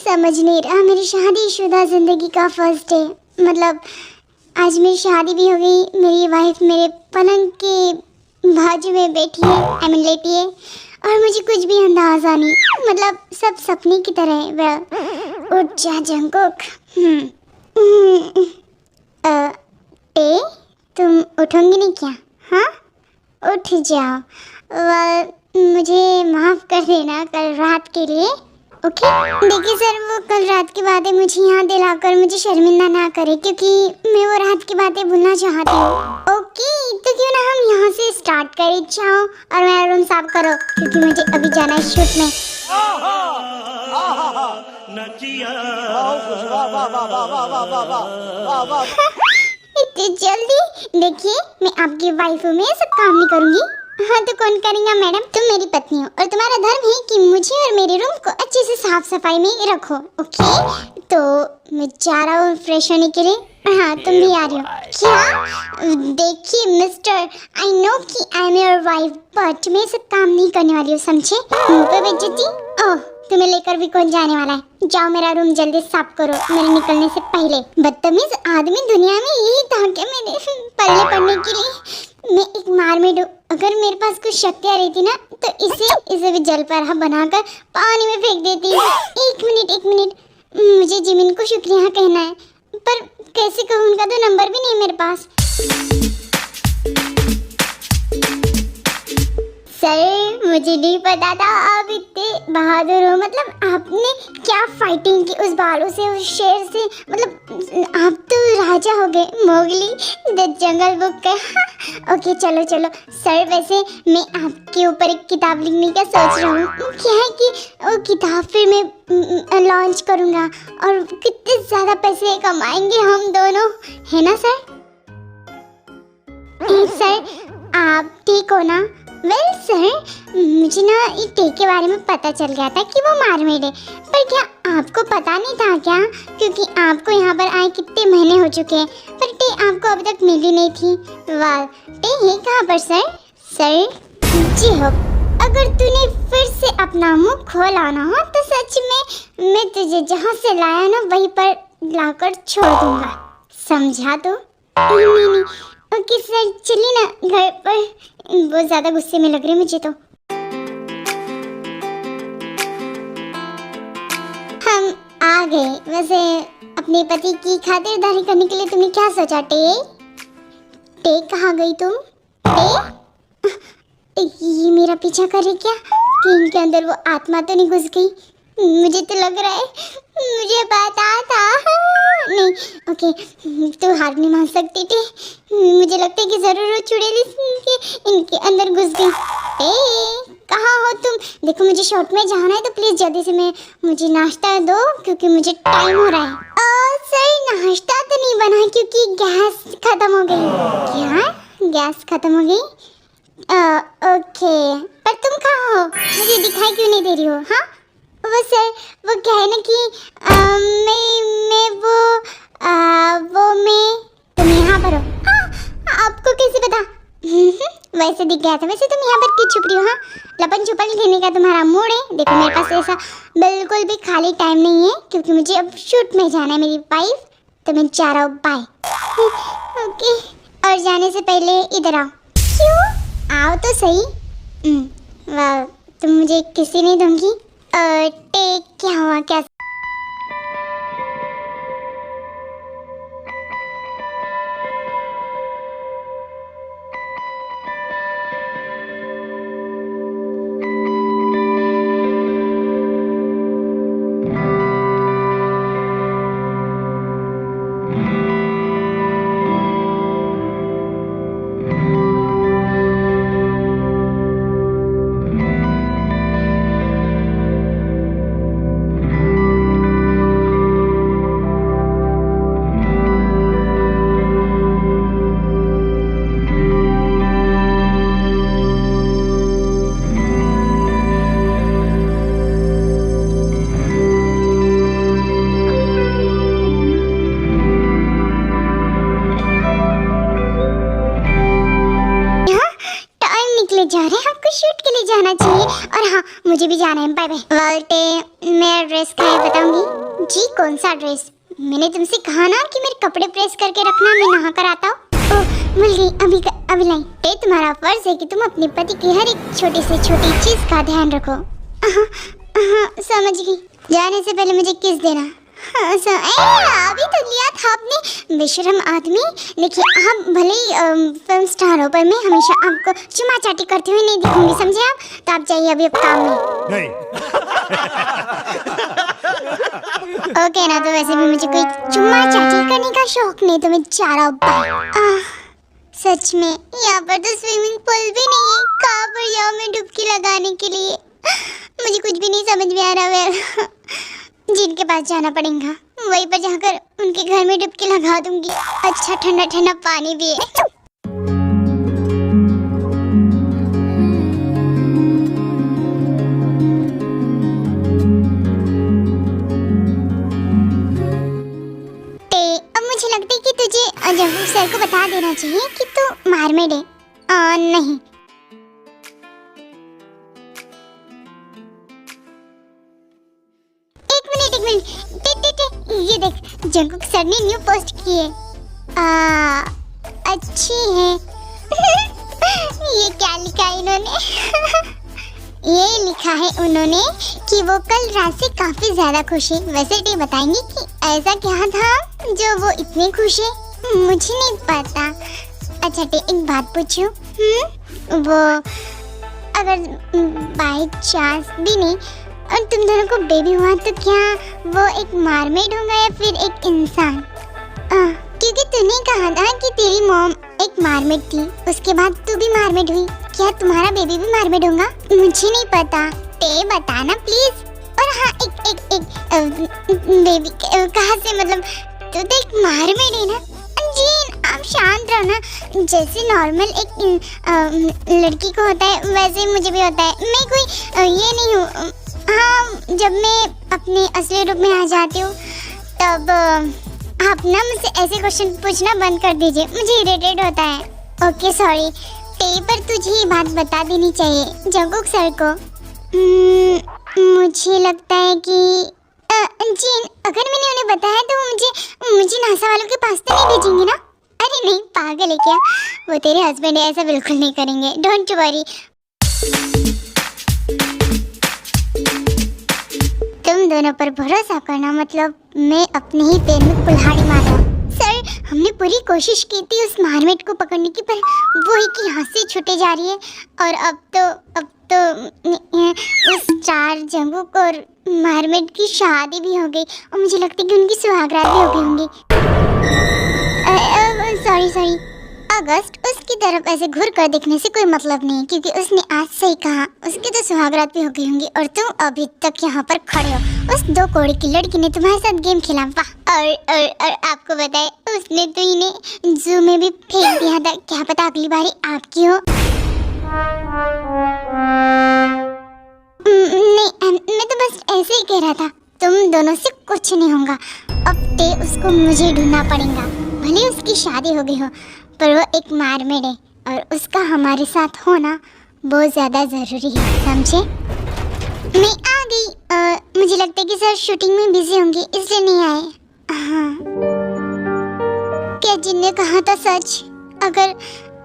समझ नहीं रहा, मेरी शादीशुदा ज़िंदगी का फर्स्ट डे, मतलब आज मेरी शादी भी हो गई। मेरी वाइफ मेरे पलंग के बाजू में बैठी है, आई मीन लेटी है, और मुझे कुछ भी अंदाज़ा नहीं, मतलब सब सपने की तरह है। वेल उठ जा जंकुक। टे तुम उठोगी नहीं क्या? हाँ उठ जाओ। मुझे माफ़ कर देना कल रात के लिए, ओके? देखिए सर, वो कल रात की बातें मुझे यहाँ दिलाकर मुझे शर्मिंदा ना करे, क्योंकि मैं वो रात की बातें भूलना चाहती हूँ। ओके, तो क्यों ना हम यहाँ से स्टार्ट करें? जाओ और मेरा रूम साफ करो, क्योंकि मुझे अभी जाना है शूट में। इतनी जल्दी? देखिए, मैं आपकी वाइफ हूँ, मैं सब काम नहीं करूँगी। हाँ तो कौन करेगा मैडम? तुम मेरी पत्नी हो और तुम्हारा धर्म है कि मुझे और मेरे रूम को अच्छे से साफ सफाई में रखो, ओके? तो मैं जा रहा हूँ फ्रेश होने के लिए। हाँ तुम भी आ रही हो क्या? देखिए मिस्टर, आई नो कि I am your wife, but मैं सब काम नहीं करने वाली हूँ, समझे? मुँह पे बेइज्जती। ओह, तुम्हें लेकर भी कौन जाने वाला है? जाओ मेरा रूम जल्दी साफ करो मेरे निकलने से पहले। बदतमीज आदमी दुनिया में यही था क्या मेरे पल्ले पड़ने के लिए? मैं एक मारमेड हूँ, अगर मेरे पास कुछ शक्तियाँ रहती ना तो इसे भी जल पर बनाकर पानी में फेंक देती। एक मिनट, मुझे जिमिन को शुक्रिया कहना है, पर कैसे कहूँ? उनका तो नंबर भी नहीं मेरे पास। सर मुझे नहीं पता था आप इतने बहादुर हो, मतलब आपने क्या फाइटिंग की उस भालू से, उस शेर से, मतलब आप तो राजा हो गए, मोगली द जंगल बुक का। ओके चलो सर, वैसे मैं आपके ऊपर एक किताब लिखने का सोच रहा हूँ। क्या है कि वो किताब फिर मैं लॉन्च करूँगा और कितने ज़्यादा पैसे कमाएंगे हम दोनों, है ना सर? सर आप ठीक हो ना? वेल सर, मुझे ना ये टे के बारे में पता चल गया था कि वो मारमेड है, पर क्या आपको पता नहीं था क्या? क्योंकि आपको यहाँ पर आए कितने महीने हो चुके हैं, पर टे आपको अभी तक मिली नहीं थी। वाह, टे है कहाँ पर सर? सर जी हो, अगर तूने फिर से अपना मुंह खोला ना हो तो सच में मैं तुझे जहाँ से लाया ना वहीं पर लाकर छोड़ दूंगा, समझा? तो नहीं, ओके सर चलिए ना घर पर, बहुत ज़्यादा गुस्से में लग रही है मुझे तो। हम आ गए। वैसे अपने पति की खातिरदारी करने के लिए तुमने क्या सोचा? टे कहाँ गई तुम? ये मेरा पीछा कर रही क्या? कि इनके अंदर वो आत्मा तो नहीं घुस गई? मुझे तो लग रहा है मुझे पता था। नहीं ओके, तो हार नहीं मान सकती थी, मुझे लगता है कि ज़रूर वो चुड़ैल इनके अंदर घुस गई। कहाँ हो तुम? देखो मुझे शॉर्ट में जाना है, तो प्लीज़ जल्दी से मुझे नाश्ता दो, क्योंकि मुझे टाइम हो रहा है। सर नाश्ता तो नहीं बना क्योंकि गैस खत्म हो गई। क्या गैस खत्म हो गई? ओके, पर तुम कहाँ हो? मुझे दिखाई क्यों नहीं दे रही हो? हाँ वो सर, वो क्या है ना कि तुम यहाँ पर हो। आपको कैसे पता? वैसे दिख गया था। वैसे तुम यहाँ पर क्यों छुप रही हो? हाँ, लपन छुपन खेलने का तुम्हारा मूड है? देखो मेरे पास ऐसा बिल्कुल भी खाली टाइम नहीं है, क्योंकि मुझे अब शूट में जाना है मेरी वाइफ, तो मैं जा रहा हूँ, बाय। ओके, और जाने से पहले इधर आओ। क्यों? आओ तो सही। वाह, तुम मुझे किसी नहीं दूंगी? टेक क्या हुआ? क्या? मुझे भी जाना है, बाय बाय। वोल्टे, मेरा ड्रेस क्या है बताऊंगी? जी कौन सा ड्रेस? मैंने तुमसे कहा ना कि मेरे कपड़े प्रेस करके रखना, मैं नहा कर आता हूँ। ओह भूल गई, अभी लाई। टे, तुम्हारा फर्ज है कि तुम अपने पति की हर एक छोटी से छोटी चीज का ध्यान रखो। समझ गई। जाने से पहले मुझे किस देना। अभी तो लिया था आपने, बेशरम आदमी। देखिए आप भले ही फिल्म स्टार हो, पर मैं हमेशा आपको चुमा चाटी करते हुए नहीं दिखूंगी, समझे आप? तो आप जाइए अभी, अब काम में। ओके ना, तो वैसे भी मुझे कोई चुम्मा चाटी करने का शौक नहीं, तो मैं जा रहा हूँ। सच में यहाँ पर तो स्विमिंग पूल भी नहीं है, कहाँ पर जाऊँ मैं डुबकी लगाने के लिए? मुझे कुछ भी नहीं समझ में आ रहा है। जिनके पास जाना पड़ेगा, वहीं पर जाकर उनके घर में डुबकी लगा दूंगी। अच्छा ठंडा ठंडा पानी भी है। अब मुझे लगता है कि तुझे जंगू सर को बता देना चाहिए कि तू मारमेड है। नहीं, एक मिनट, ये देख, जंगकुक सर ने न्यू पोस्ट की है। अच्छी है। ये क्या लिखा है इन्होंने? ये लिखा है उन्होंने कि वो कल रात से काफी ज्यादा खुश है। वैसे टे बताएंगे कि ऐसा क्या था जो वो इतने खुश है? मुझे नहीं पता। अच्छा टे, एक बात पूछूं? वो अगर बाय चांस भी नहीं और तुम दोनों को बेबी हुआ, तो क्या वो एक मारमेड होगा या फिर एक इंसान? क्योंकि तूने कहा था कि तेरी मॉम एक मारमेड थी, उसके बाद तू भी मारमेड हुई। क्या तुम्हारा बेबी भी मारमेड होगा? मुझे नहीं पता, ते बताना प्लीज। और हाँ, एक बेबी कहाँ से, मतलब तू तो एक मारमेड है ना? जी आप शांत रहो ना, जैसे नॉर्मल एक लड़की को होता है वैसे मुझे भी होता है। मैं कोई ये नहीं हूँ। हाँ, जब मैं अपने असली रूप में आ जाती हूँ तब आप ना मुझसे ऐसे क्वेश्चन पूछना बंद कर दीजिए, मुझे इरिटेट होता है। ओके सॉरी टे, पर तुझे ये बात बता देनी चाहिए जंगकुक सर को। मुझे लगता है कि जीन, अगर मैंने उन्हें बताया तो मुझे नासा वालों के पास तो नहीं भेजेंगे ना? अरे नहीं, पागल है क्या? वो तेरे हस्बैंड है, ऐसा बिल्कुल नहीं करेंगे, डोंट वरी। तुम दोनों पर भरोसा करना मतलब मैं अपने ही पैर में कुल्हाड़ी मारा। सर, हमने पूरी कोशिश की थी उस मारमेड को पकड़ने की, पर वो ही कि हाथ से छूटे जा रही है। और अब तो उस चार जंगकुक और मारमेड की शादी भी हो गई, और मुझे लगता है कि उनकी सुहागरात भी हो गई होंगी। सॉरी अगस्त, उसकी तरफ ऐसे घूर कर देखने से कोई मतलब नहीं, क्योंकि उसने आज सही कहा, उसकी तो सुहागरात भी हो गई होंगी और तुम अभी तक यहाँ पर खड़े हो। उस 2 करोड़ की लड़की ने तुम्हारे साथ गेम खेला, वाह। और आपको बताए, उसने तो इन्हें जू में भी फेंक दिया था, क्या पता अगली बारी आपकी हो। नहीं, मैं तो बस ऐसे ही कह रहा था, तुम दोनों से कुछ नहीं होगा। अब ते उसको मुझे ढूंढना पड़ेगा, भले उसकी शादी हो गई हो, पर वो एक मारमेड है और उसका हमारे साथ होना बहुत ज़्यादा ज़रूरी है, समझे? मैं आ गई। मुझे लगता है कि सर शूटिंग में बिजी होंगे, इसलिए नहीं आए। हाँ, क्या जिनने कहा था सच?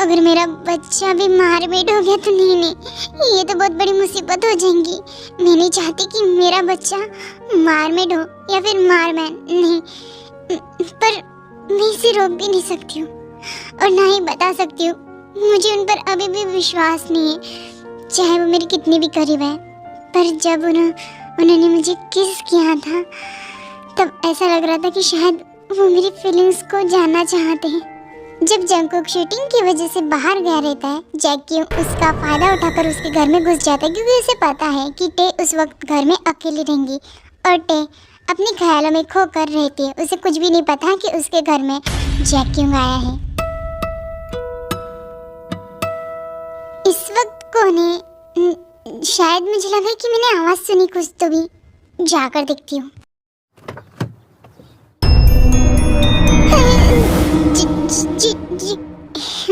अगर मेरा बच्चा भी मारमेड हो गया तो नहीं, ये तो बहुत बड़ी मुसीबत हो जाएगी। मैं नहीं चाहती कि मेरा बच्चा मारमेड हो या फिर मारमैन, नहीं। पर मैं इसे रोक भी नहीं सकती हूँ और ना ही बता सकती हूँ। मुझे उन पर अभी भी विश्वास नहीं है, चाहे वो मेरे कितने भी करीब है। पर जब उन्होंने मुझे किस किया था तब ऐसा लग रहा था कि शायद वो मेरी फीलिंग्स को जानना चाहते हैं। जब जंगकुक शूटिंग की वजह से बाहर गया रहता है, जैकी उसका फायदा उठाकर उसके घर में घुस जाता है, क्योंकि उसे पता है कि टे उस वक्त घर में अकेली रहेंगी और टे अपने ख्यालों में खोकर रहती है। उसे कुछ भी नहीं पता कि उसके घर में जैकी आया है। इस वक्त कौन है? शायद मुझे लगा कि मैंने आवाज सुनी कुछ, तो भी जाकर देखती हूँ।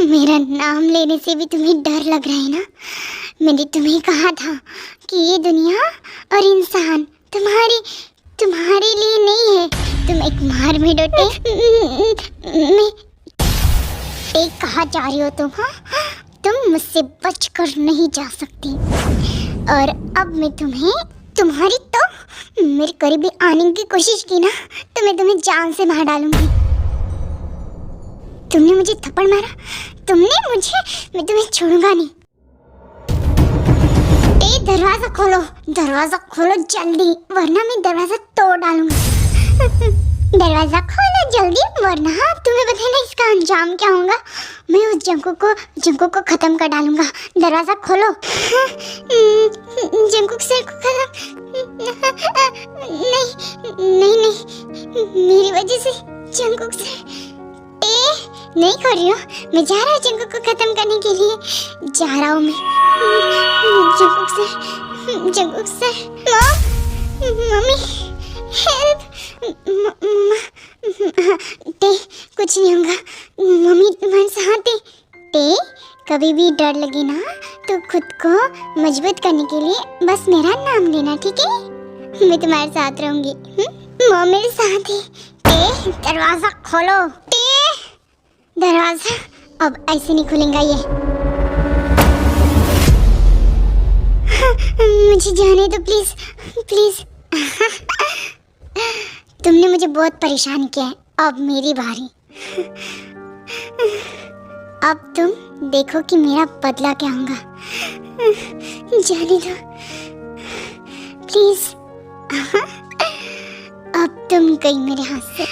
मेरा नाम लेने से भी तुम्हें डर लग रहा है ना? मैंने तुम्हें कहा था कि ये दुनिया और इंसान तुम्हारे लिए नहीं है। तुम एक मार में डटे कहाँ जा रही हो तुम? हाँ, तुम मुझसे बचकर नहीं जा सकती। और अब मैं तुम्हारी तो मेरे करीब भी आने की कोशिश की ना तो मैं तुम्हें जान से मार डालूंगी। तुमने मुझे थप्पड़ मारा, मैं तुम्हें छोड़ूंगा नहीं। दरवाजा खोलो जल्दी, वरना मैं दरवाजा तोड़ डालूंगा। दरवाजा खोलो जल्दी, वरना तुम्हें पता है ना इसका अंजाम क्या होगा। मैं उस जंकुक को खत्म कर डालूंगा। दरवाजा खोलो। जंकुक सर को खत्म नहीं, मेरी वजह से जंकुक सर नहीं कर रही हूँ। मैं जा रहा हूँ जंकुक को खत्म करने के लिए जा रहा हूँ मैं। Jungkook sir mummy help. ते कुछ नहीं होगा, मम्मी तुम्हारे साथ है। कभी भी डर लगे ना तो खुद को मजबूत करने के लिए बस मेरा नाम लेना, ठीक है? मैं तुम्हारे साथ रहूंगी। मम्मी मेरे साथ है। दरवाजा खोलो। दरवाजा अब ऐसे नहीं खुलेगा ये। मुझे जाने दो प्लीज। तुमने मुझे बहुत परेशान किया है, अब मेरी बारी। अब तुम देखो कि मेरा बदला क्या होगा। जाने दो प्लीज। अब तुम गई मेरे हाथ से।